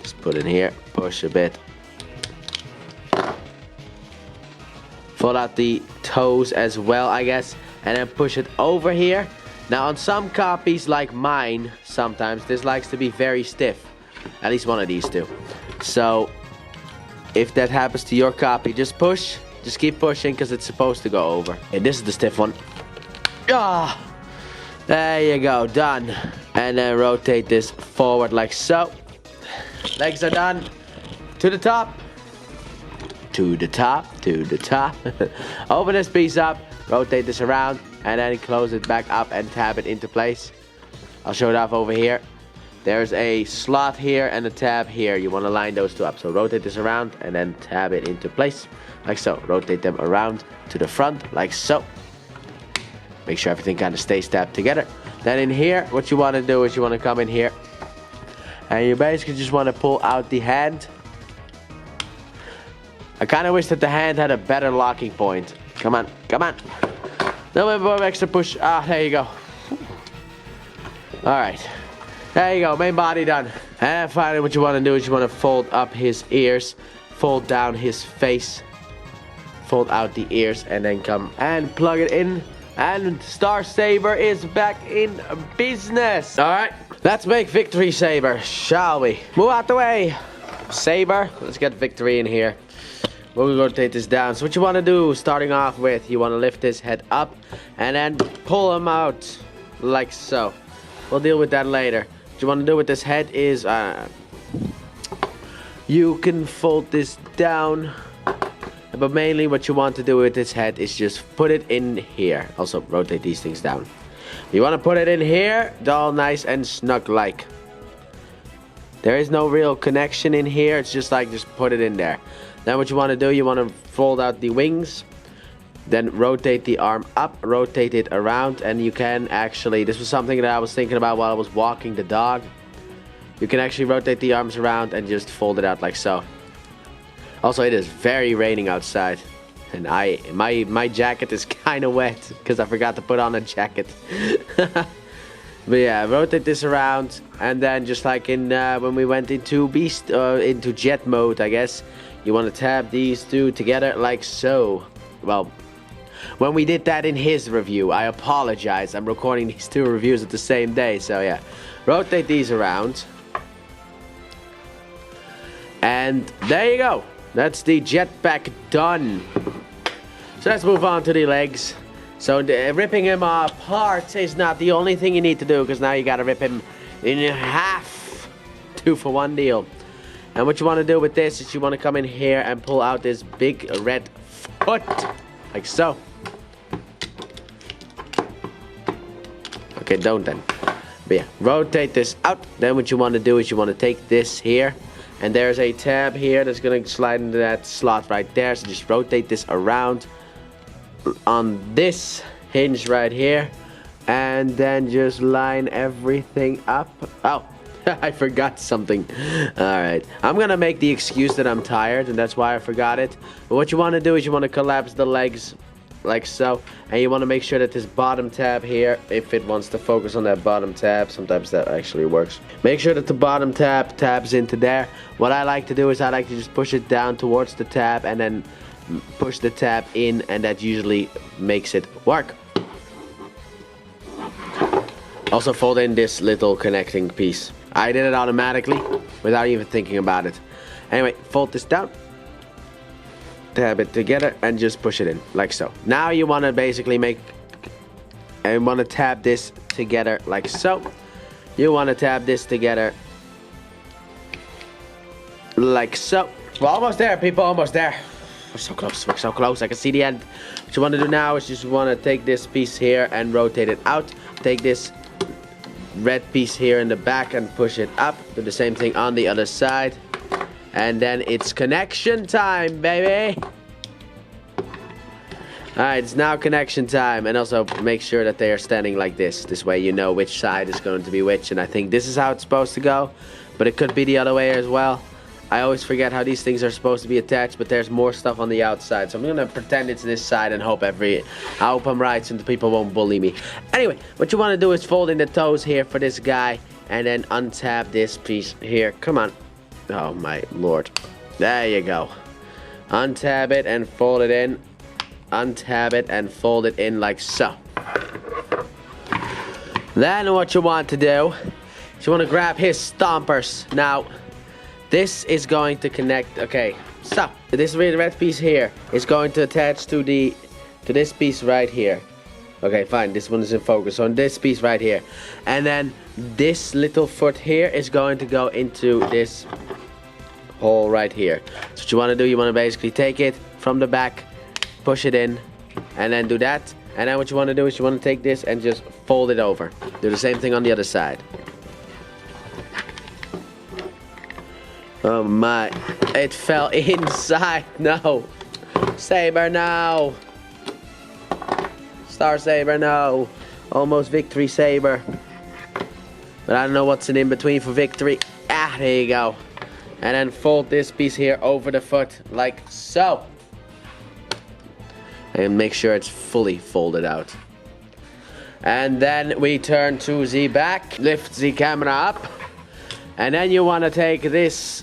Just put in here. Push a bit. Fold out the toes as well, I guess. And then push it over here. Now on some copies like mine, sometimes this likes to be very stiff. At least one of these two. So if that happens to your copy, just push. Just keep pushing because it's supposed to go over. And this is the stiff one. Ah, there you go, done. And then rotate this forward like so. Legs are done. To the top. To the top. To the top. Open this piece up. Rotate this around. And then close it back up and tab it into place. I'll show it off over here. There's a slot here and a tab here. You want to line those two up. So rotate this around and then tab it into place. Like so. Rotate them around to the front like so. Make sure everything kind of stays tabbed together. Then in here, what you want to do is you want to come in here. And you basically just want to pull out the hand. I kind of wish that the hand had a better locking point. Come on. Come on. A little bit of extra push. Ah, there you go. Alright. There you go, main body done. And finally what you want to do is you want to fold up his ears, fold down his face, fold out the ears, and then come and plug it in. And Star Saber is back in business. Alright, let's make Victory Saber, shall we? Move out the way. Saber, let's get Victory in here. We'll rotate this down. So what you want to do, starting off with, you want to lift his head up and then pull him out like so. We'll deal with that later. What you want to do with this head is you can fold this down, but mainly what you want to do with this head is just put it in here. Also rotate these things down. You want to put it in here, all nice and snug like. There is no real connection in here. It's just like just put it in there. Then what you want to do, you want to fold out the wings. Then rotate the arm up, rotate it around, and you can actually, this was something that I was thinking about while I was walking the dog. You can actually rotate the arms around and just fold it out like so. Also, it is very raining outside. And my jacket is kind of wet because I forgot to put on a jacket. But yeah, rotate this around, and then just like in when we went into into jet mode, I guess, you want to tab these two together like so. Well, when we did that in his review. I apologize. I'm recording these two reviews at the same day, so yeah. Rotate these around. And there you go. That's the jetpack done. So let's move on to the legs. So ripping him apart is not the only thing you need to do, because now you gotta rip him in half. 2-for-1 deal. And what you want to do with this is you want to come in here and pull out this big red foot, like so. Okay, don't then. But yeah, rotate this out. Then what you want to do is you want to take this here, and there's a tab here that's going to slide into that slot right there. So just rotate this around on this hinge right here, and then just line everything up. Oh, I forgot something. Alright, I'm gonna make the excuse that I'm tired, and that's why I forgot it. But what you want to do is you want to collapse the legs like so, and you want to make sure that this bottom tab here, if it wants to focus on that bottom tab, sometimes that actually works. Make sure that the bottom tab tabs into there. What I like to do is I like to just push it down towards the tab and then push the tab in, and that usually makes it work. Also fold in this little connecting piece. I did it automatically without even thinking about it. Anyway, fold this down, tab it together, and just push it in like so. Now you want to basically tab this together like so. You want to tab this together like so. We're almost there, people, almost there. We're so close, we're so close. I can see the end. What you want to do now is just want to take this piece here and rotate it out. Take this red piece here in the back and push it up. Do the same thing on the other side, and then it's connection time, baby. Alright, it's now connection time. And also make sure that they are standing like this way you know which side is going to be which. And I think this is how it's supposed to go, but it could be the other way as well. I always forget how these things are supposed to be attached, but there's more stuff on the outside. So I'm gonna pretend it's this side and hope I'm right, so the people won't bully me. Anyway, what you want to do is fold in the toes here for this guy, and then untab this piece here. Come on. Oh my lord. There you go. Untab it and fold it in. Untab it and fold it in like so. Then what you want to do is you want to grab his stompers. Now, this is going to connect. Okay, so this red piece here is going to attach to this piece right here. Okay, fine. This one is in focus on this piece right here, and then this little foot here is going to go into this hole right here. So what you want to do, you want to basically take it from the back, push it in, and then do that. And then what you want to do is you want to take this and just fold it over. Do the same thing on the other side. Oh my, it fell inside. No. Saber, no. Star Saber, no. Almost victory, Saber. But I don't know what's in between for victory. Ah, there you go. And then fold this piece here over the foot like so. And make sure it's fully folded out. And then we turn to the back. Lift the camera up. And then you want to take this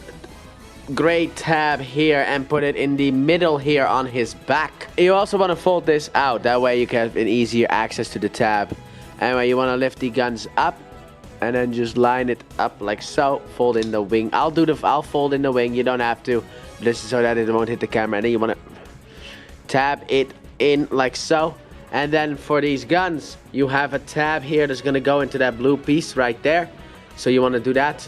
gray tab here and put it in the middle here on his back. You also want to fold this out, that way you can have an easier access to the tab. Anyway, you want to lift the guns up and then just line it up like so. Fold in the wing. I'll fold in the wing, you don't have to. This is so that it won't hit the camera. And then you want to tab it in like so. And then for these guns, you have a tab here that's going to go into that blue piece right there. So you want to do that.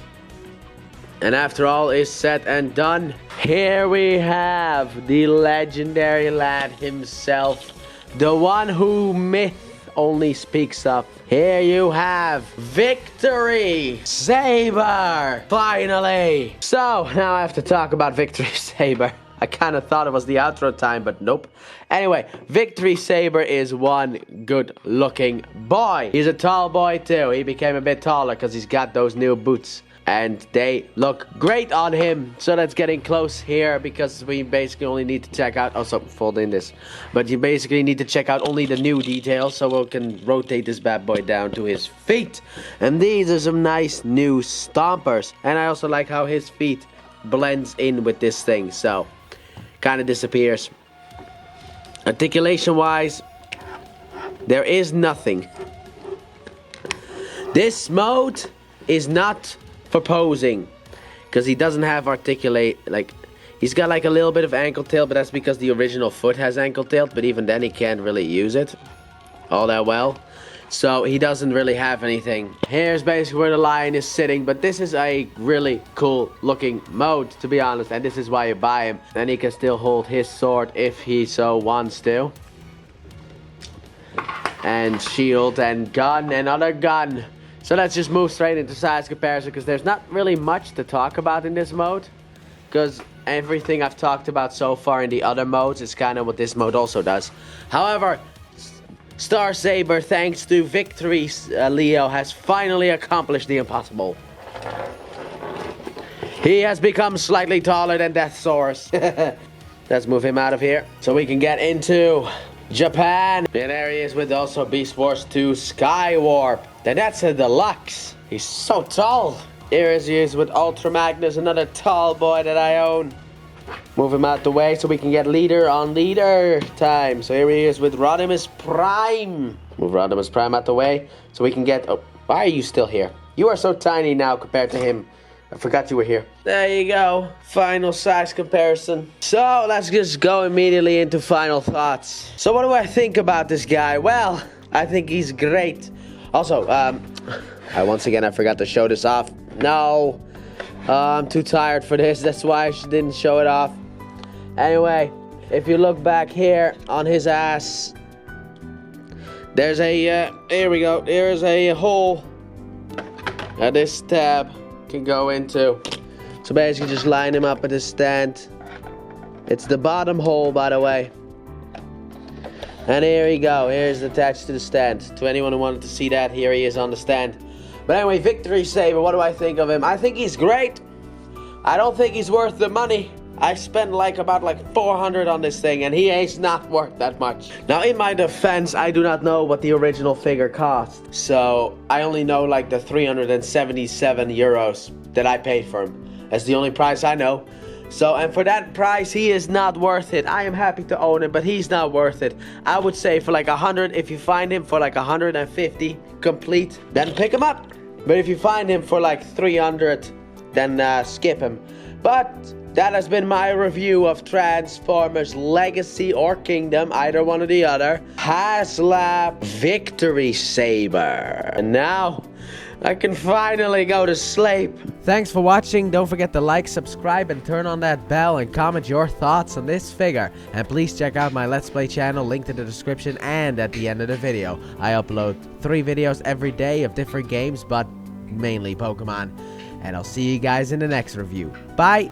And after all is said and done, here we have the legendary lad himself, the one who myth only speaks of. Here you have Victory Saber, finally. So now I have to talk about Victory Saber. I kind of thought it was the outro time, but nope. Anyway, Victory Saber is one good looking boy. He's a tall boy too. He became a bit taller because he's got those new boots. And they look great on him. So that's getting close here, because we basically only need to check out, also fold in this, but you basically need to check out only the new details, so we can rotate this bad boy down to his feet. And these are some nice new stompers. And I also like how his feet blends in with this thing, so kind of disappears. Articulation wise, there is nothing. This mode is not for posing, because he doesn't have articulate, like, he's got like a little bit of ankle tilt, but that's because the original foot has ankle tilt, but even then he can't really use it all that well. So he doesn't really have anything. Here's basically where the lion is sitting, but this is a really cool looking mode, to be honest, and this is why you buy him. And he can still hold his sword if he so wants to. And shield and gun and other gun. So let's just move straight into size comparison, because there's not really much to talk about in this mode. Because everything I've talked about so far in the other modes is kind of what this mode also does. However, Star Saber, thanks to Victory Leo, has finally accomplished the impossible. He has become slightly taller than Deathsaurus. Let's move him out of here so we can get into Japan. And there he is with also Beast Wars 2 Skywarp. Then that's a deluxe. He's so tall. Here he is with Ultra Magnus, another tall boy that I own. Move him out the way so we can get leader on leader time. So here he is with Rodimus Prime. Move Rodimus Prime out the way so we can get... Oh, why are you still here? You are so tiny now compared to him. I forgot you were here. There you go. Final size comparison. So let's just go immediately into final thoughts. So what do I think about this guy? Well, I think he's great. Also, once again, I forgot to show this off. No. I'm too tired for this. That's why I didn't show it off. Anyway, if you look back here on his ass, there's a, here we go. There's a hole that this tab can go into. So basically just line him up at his stand. It's the bottom hole, by the way. And here you go. Here's attached to the stand. To anyone who wanted to see that, here he is on the stand. But anyway, Victory Saber, what do I think of him? I think he's great. I don't think he's worth the money. I spent about 400 on this thing, and he is not worth that much. Now, in my defense, I do not know what the original figure cost. So, I only know like the 377 euros that I paid for him. That's the only price I know. So, and for that price, he is not worth it. I am happy to own him, but he's not worth it. I would say for like 100, if you find him for like 150 complete, then pick him up. But if you find him for like 300, then skip him. But that has been my review of Transformers Legacy or Kingdom, either one or the other. Haslab Victory Saber. And now I can finally go to sleep. Thanks for watching. Don't forget to like, subscribe, and turn on that bell, and comment your thoughts on this figure. And please check out my Let's Play channel, linked in the description and at the end of the video. I upload 3 videos every day of different games, but mainly Pokemon. And I'll see you guys in the next review. Bye!